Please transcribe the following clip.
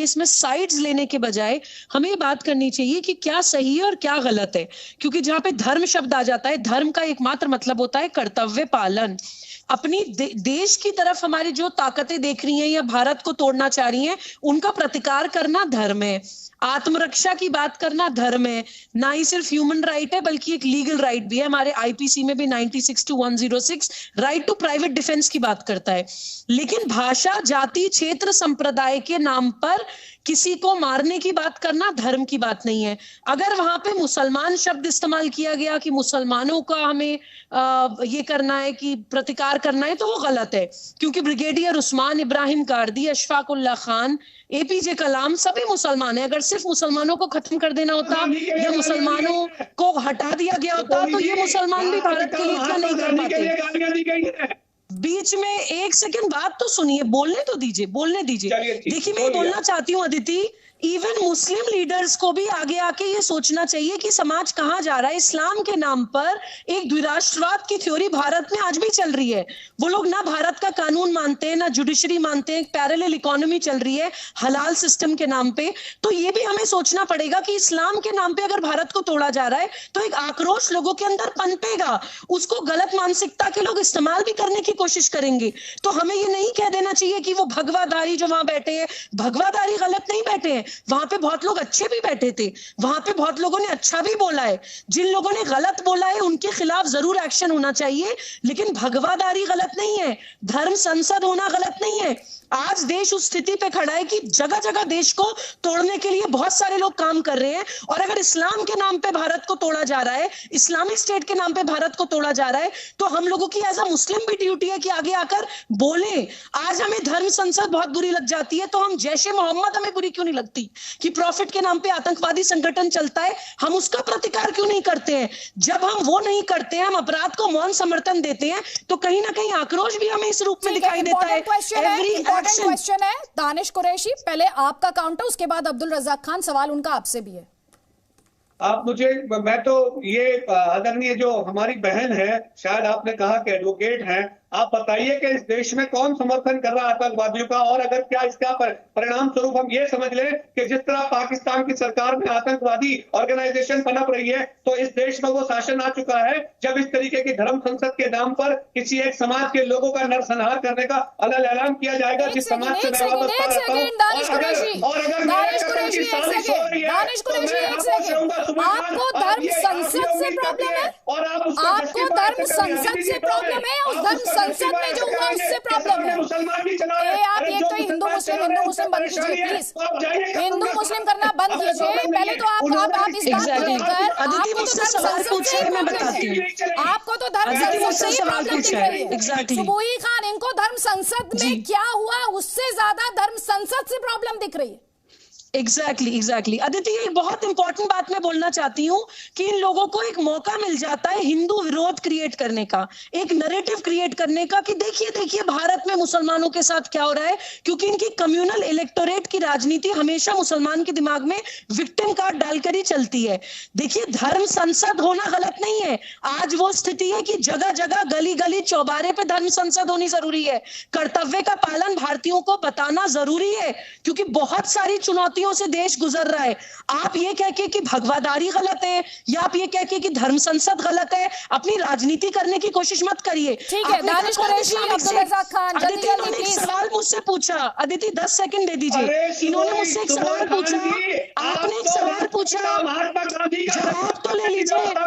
इसमें साइड्स लेने के बजाय हमें ये बात करनी चाहिए कि क्या सही है और क्या गलत है। क्योंकि जहां पे धर्म शब्द आ जाता है, धर्म का एकमात्र मतलब होता है कर्तव्य पालन। अपनी देश की तरफ हमारी जो ताकतें देख रही हैं या भारत को तोड़ना चाह रही हैं, उनका प्रतिकार करना धर्म है। आत्मरक्षा की बात करना धर्म है। ना ही सिर्फ ह्यूमन राइट है बल्कि एक लीगल राइट भी है। हमारे आईपीसी में भी 96 to 106 right to private defence की बात करता है। लेकिन भाषा, जाति, क्षेत्र, संप्रदाय के नाम पर किसी को मारने की बात करना धर्म की बात नहीं है। अगर वहां पे मुसलमान शब्द इस्तेमाल किया गया कि मुसलमानों का हमें ये करना है कि प्रतिकार करना है, तो वो गलत है। क्योंकि ब्रिगेडियर उस्मान इब्राहिम गार्दी, अशफाक उल्लाह खान, एपीजे कलाम सभी मुसलमान हैं। अगर सिर्फ मुसलमानों को खत्म कर देना होता या मुसलमानों को हटा दिया गया होता तो ये मुसलमान भी भारत के लिए इतना नहीं कर पाते। बीच में एक सेकंड बात तो सुनिए, बोलने तो दीजिए, बोलने दीजिए। देखिए, मैं बोलना चाहती हूँ अदिति, इवन मुस्लिम लीडर्स को भी आगे आके ये सोचना चाहिए कि समाज कहां जा रहा है। इस्लाम के नाम पर एक द्विराष्ट्रवाद की थ्योरी भारत में आज भी चल रही है। वो लोग ना भारत का कानून मानते हैं, ना जुडिशरी मानते हैं। एक पैरेलल इकोनॉमी चल रही है हलाल सिस्टम के नाम पे। तो ये भी हमें सोचना पड़ेगा कि इस्लाम के नाम पे अगर भारत को तोड़ा जा रहा है तो एक आक्रोश लोगों के अंदर पनपेगा। उसको गलत मानसिकता के लोग इस्तेमाल भी करने की कोशिश करेंगे। तो हमें ये नहीं कह देना चाहिए कि वो भगवाधारी जो वहां बैठे हैं, भगवाधारी गलत नहीं बैठे हैं। वहां पे बहुत लोग अच्छे भी बैठे थे, वहां पे बहुत लोगों ने अच्छा भी बोला है। जिन लोगों ने गलत बोला है उनके खिलाफ जरूर एक्शन होना चाहिए, लेकिन भगवादारी गलत नहीं है, धर्म संसद होना गलत नहीं है। आज देश उस स्थिति पे खड़ा है कि जगह जगह देश को तोड़ने के लिए बहुत सारे लोग काम कर रहे हैं। और अगर इस्लाम के नाम पे भारत को तोड़ा जा रहा है, इस्लामिक स्टेट के नाम पे भारत को तोड़ा जा रहा है, तो हम लोगों की एज अ मुस्लिम भी ड्यूटी है कि आगे आकर बोले। आज हमें धर्म संसद बहुत बुरी लग जाती है, तो हम जैशे मोहम्मद हमें बुरी क्यों नहीं लगती कि प्रॉफिट के नाम पे आतंकवादी संगठन चलता है, हम उसका प्रतिकार क्यों नहीं करते हैं? जब हम वो नहीं करते हैं, हम अपराध को मौन समर्थन देते हैं, तो कहीं ना कहीं आक्रोश भी हमें इस रूप में दिखाई देता है। क्वेश्चन है दानिश कुरैशी, पहले आपका काउंटर, उसके बाद अब्दुल रज़ाक खान, सवाल उनका आपसे भी है। आप मुझे, मैं तो ये आदरणीय जो हमारी बहन है, शायद आपने कहा कि एडवोकेट हैं, आप बताइए कि इस देश में कौन समर्थन कर रहा है आतंकवादियों का, और अगर क्या इसका परिणाम स्वरूप हम ये समझ लें कि जिस तरह पाकिस्तान की सरकार में आतंकवादी ऑर्गेनाइजेशन पनप रही है, तो इस देश में वो शासन आ चुका है जब इस तरीके की धर्म संसद के नाम पर किसी एक समाज के लोगों का नरसंहार करने का अलग ऐलान किया जाएगा, जिस समाज से मैं वापस आपको धर्म संसद से प्रॉब्लम है, आपको धर्म संसद से प्रॉब्लम है, उस धर्म संसद में जो हुआ उससे प्रॉब्लम है। आप एक तो हिंदू मुस्लिम बंद कीजिए प्लीज, हिंदू मुस्लिम करना बंद कीजिए। पहले तो आप इस बात को लेकर, आपको तो धर्म संसद से ही प्रॉब्लम है, आपको तो धर्म संसद से ही प्रॉब्लम दिख रही है। सुबोही खान, इनको धर्म संसद में क्या हुआ उससे ज्यादा धर्म संसद से प्रॉब्लम दिख रही है। एग्जैक्टली अदिति, एक बहुत इंपॉर्टेंट बात मैं बोलना चाहती हूँ कि इन लोगों को एक मौका मिल जाता है हिंदू विरोध क्रिएट करने का, एक नैरेटिव क्रिएट करने का कि देखिए भारत में मुसलमानों के साथ क्या हो रहा है। क्योंकि इनकी कम्युनल इलेक्टोरेट की राजनीति हमेशा मुसलमान के दिमाग में विक्टिम कार्ड डालकर ही चलती है। देखिए, धर्म संसद होना गलत नहीं है। आज वो स्थिति है कि जगह जगह, गली गली, चौबारे पे धर्म संसद होनी जरूरी है। कर्तव्य का पालन भारतीयों को बताना जरूरी है, क्योंकि बहुत सारी चुनौतियों से देश गुजर रहा है। आप ये कह के कि भगवादारी गलत है या आप ये कह के कि धर्म संसद गलत है, अपनी राजनीति करने की कोशिश मत करिए। ठीक है, दानिश कुरैशी, अब्दुल रज़ाक खान, अदिति, इन्होंने एक सवाल मुझसे पूछा। अदिति 10 सेकंड दे दीजिए। इन्होंने मुझसे एक सवाल पूछा, आपने एक सवाल पूछा, जवाब तो ले लीजिए।